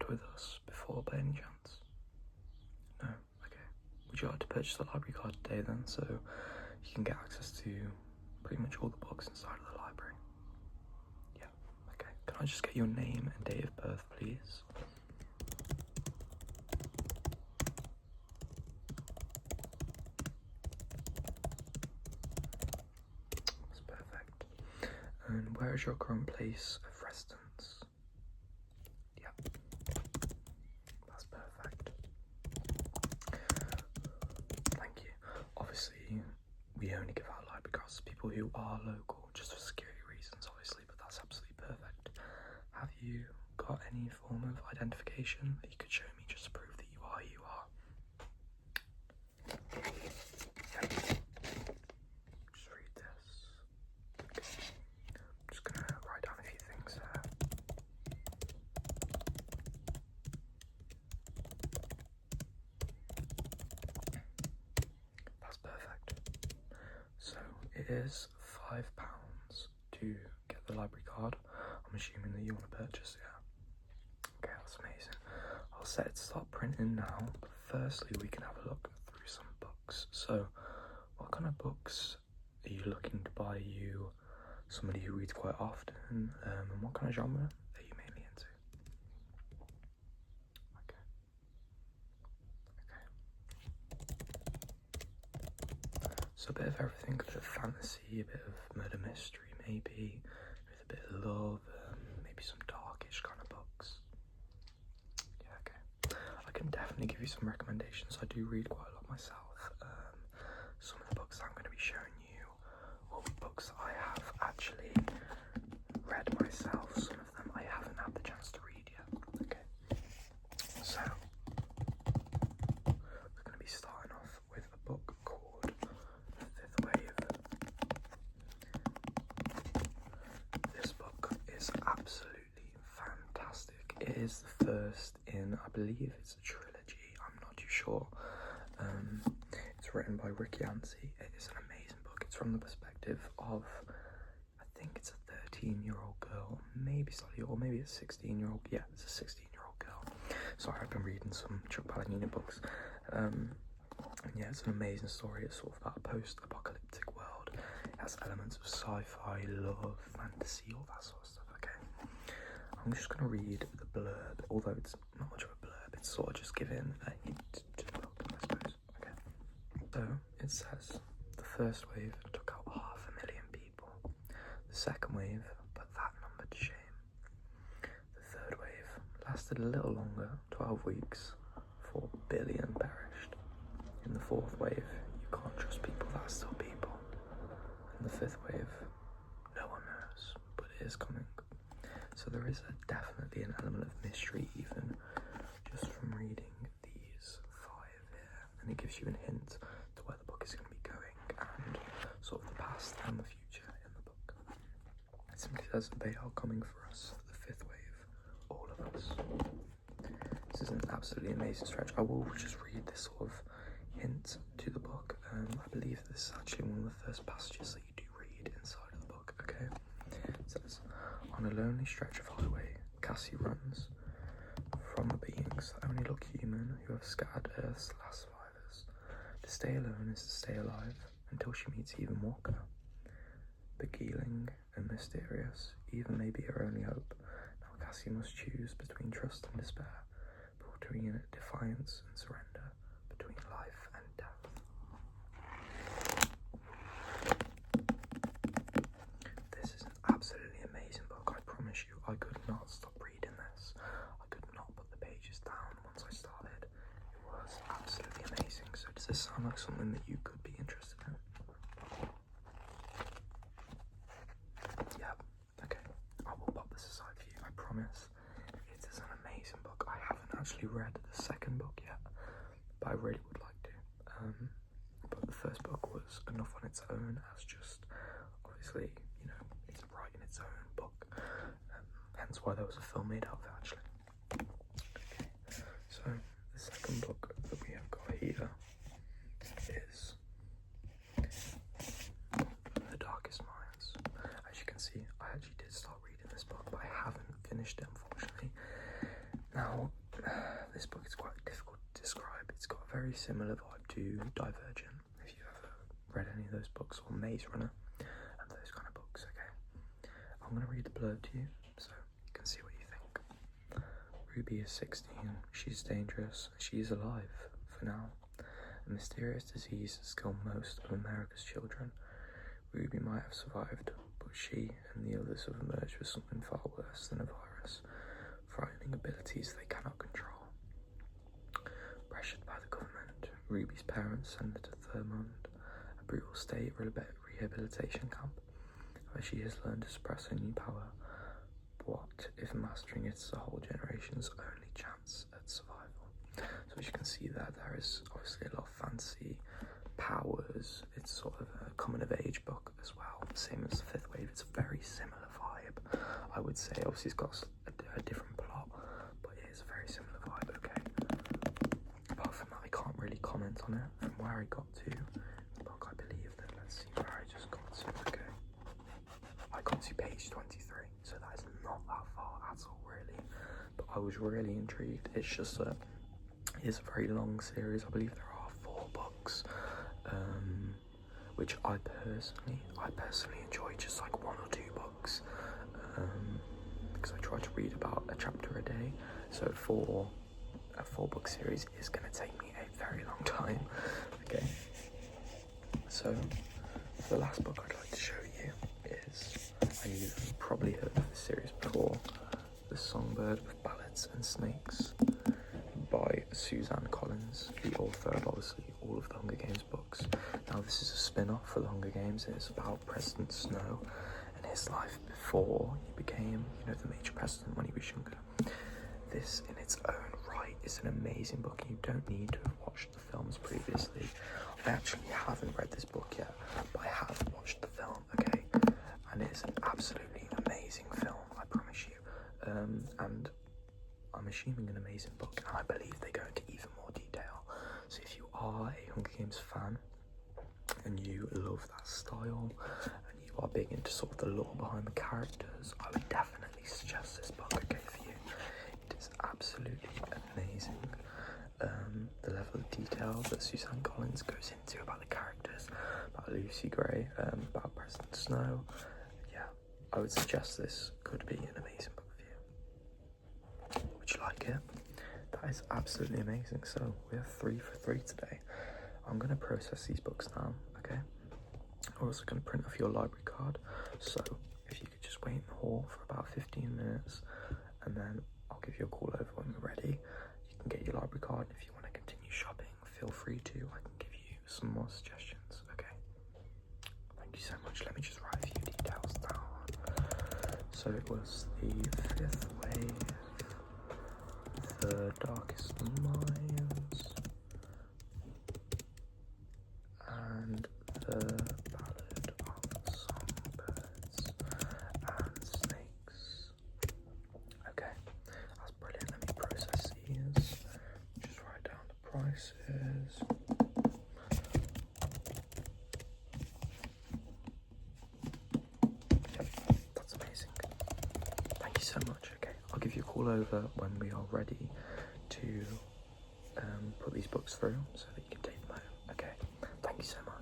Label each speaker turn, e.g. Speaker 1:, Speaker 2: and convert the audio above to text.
Speaker 1: with us before by any chance? No? Okay. Would you like to purchase the library card today then, so you can get access to pretty much all the books inside of the library? Yeah, okay. Can I just get your name and date of birth, please? That's perfect. And where is your current place of residence? Yeah, that's perfect. Thank you. Obviously, we only give out library cards to people who are local, just for security reasons, obviously, but that's absolutely perfect. Have you got any form of identification that you could show me just to prove that you are who you are? Yeah. Just read this. Okay. I'm just gonna write down a few things there. That's perfect. So it is £5 to get the library card. I'm assuming that you want to purchase, yeah? Okay, that's amazing. I'll set it to start printing now, but firstly we can have a look through some books. So, what kind of books are you looking to buy? Are you somebody who reads quite often, and what kind of genre are you mainly into? Okay. So a bit of everything, a bit of fantasy, a bit of murder mystery maybe, with a bit of love, maybe some darkish kind of books. Yeah, okay. I can definitely give you some recommendations. I do read quite a lot myself. Some of the books I'm going to be showing you will be books that I have actually read myself. Some of them I haven't had the chance to read yet. Okay. So, we're going to be starting off with a book called The Fifth Wave. This book is absolutely fantastic. It is the first in, I believe it's a trilogy, I'm not too sure. It's written by Rick Yancey. It is an amazing book. It's from the perspective of, I think it's a 13-year-old girl, maybe slightly, or maybe a 16-year-old. Yeah, it's a 16-year-old girl. Sorry, I've been reading some Chuck Palahniuk books. And yeah, it's an amazing story. It's sort of about a post-apocalyptic world. It has elements of sci-fi, love, fantasy, all that sort of stuff. Okay, I'm just gonna read the blurb, although it's not much of a blurb. It's sort of just giving a hint to the book, I suppose. Okay. So it says, the first wave took out 500,000 people. The second wave put that number to shame. The third wave lasted a little longer, 12 weeks. 4 billion perished. In the fourth wave, you can't trust people that are still people. In the fifth wave, no one knows, but it is coming. So there is definitely an element of mystery even just from reading these 5 here, and it gives you a hint to where the book is going to be going and sort of the past and the future in the book. It simply says that they are coming for us, the fifth wave, all of us. This is an absolutely amazing stretch. I will just read this sort of hint to the book. I believe this is actually one of the first passages that you do read inside of the book, okay? It says, on a lonely stretch of highway, Cassie runs from the beings that only look human, who have scattered Earth's last survivors. To stay alone is to stay alive until she meets Even Walker. Beguiling and mysterious, Even may be her only hope. Now Cassie must choose between trust and despair, between defiance and surrender, between life and death. This is an absolutely amazing book, I promise you. I could not stop reading this. I could not put the pages down once I started. It was absolutely amazing. So does this sound like something that you could be interested in? Yeah, okay. I will pop this aside for you, I promise. It is an amazing book. I haven't actually read the second book yet, but I really would like to. But the first book was enough on its own as just, obviously, you know, it's writing its own book. Hence why there was a film made out of it, actually. Okay, so the second book that we have got here is The Darkest Minds. As you can see, I actually did start reading this book, but I haven't finished it, unfortunately. Now, this book is quite difficult to describe. It's got a very similar vibe to Divergent, if you've ever read any of those books, or Maze Runner, and those kind of books, okay? I'm going to read the blurb to you, so you can see what you think. Ruby is 16, she's dangerous, she's alive, for now. A mysterious disease has killed most of America's children. Ruby might have survived, but she and the others have emerged with something far worse than a virus. Frightening abilities they cannot control. Pressured by the government, Ruby's parents send her to Thurmond, a brutal state rehabilitation camp, where she has learned to suppress her new power. What if mastering it is a whole generation's only chance at survival? So as you can see there is obviously a lot of fancy powers. It's sort of a coming of age book as well, same as the Fifth Wave. It's a very similar vibe, I would say. Obviously it's got a different plot, but it is a very similar vibe, okay? Apart from that, I can't really comment on it. From where I got to the book, I believe that, let's see where I just got to, okay? I got to page 23, so that is not that far at all, really. But I was really intrigued. It's just that it's a very long series. I believe there are 4 books, which I personally enjoy just like 1 or 2 books, because I try to read about a chapter a day. So for a 4-book series is going to take me a very long time. Okay, so the last book I'd like to show you is, and you've probably heard of this series before, The Songbird with Ballads and Snakes by Suzanne Collins, the author of obviously all of the Hunger Games books. Now this is a spin-off for the Hunger Games, and it's about President Snow and his life before he became, the major president when he was younger. This in its own right is an amazing book, and you don't need to have watched the films previously. I actually haven't read this book yet, but I have watched the film, okay? And it is an absolutely amazing film, I promise you. And I'm assuming an amazing book, and I believe they go into even more detail. So if you are a Hunger Games fan and you love that style and you are big into sort of the lore behind the characters, I would definitely suggest this book, okay, for you. It is absolutely amazing. The level of detail that Suzanne Collins goes into about the characters, about Lucy Gray, about President Snow, yeah, I would suggest this could be an amazing book for you. Would you like it? That is absolutely amazing. So we have 3 for 3 today. I'm going to process these books now, okay? I'm also going to print off your library card. So if you could just wait in the hall for about 15 minutes, and then I'll give you a call over when we're ready. You can get your library card. If you want to continue shopping, feel free to. I can give you some more suggestions, okay? Thank you so much. Let me just write a few details down. So it was the Fifth Wave, The Darkest Minds, and The Ballad of Songbirds and Snakes. Okay, that's brilliant. Let me process these. Just write down the prices. Yep, that's amazing. Thank you so much. Okay, I'll give you a call over when we are ready to put these books through so that you can take them home. Okay, thank you so much.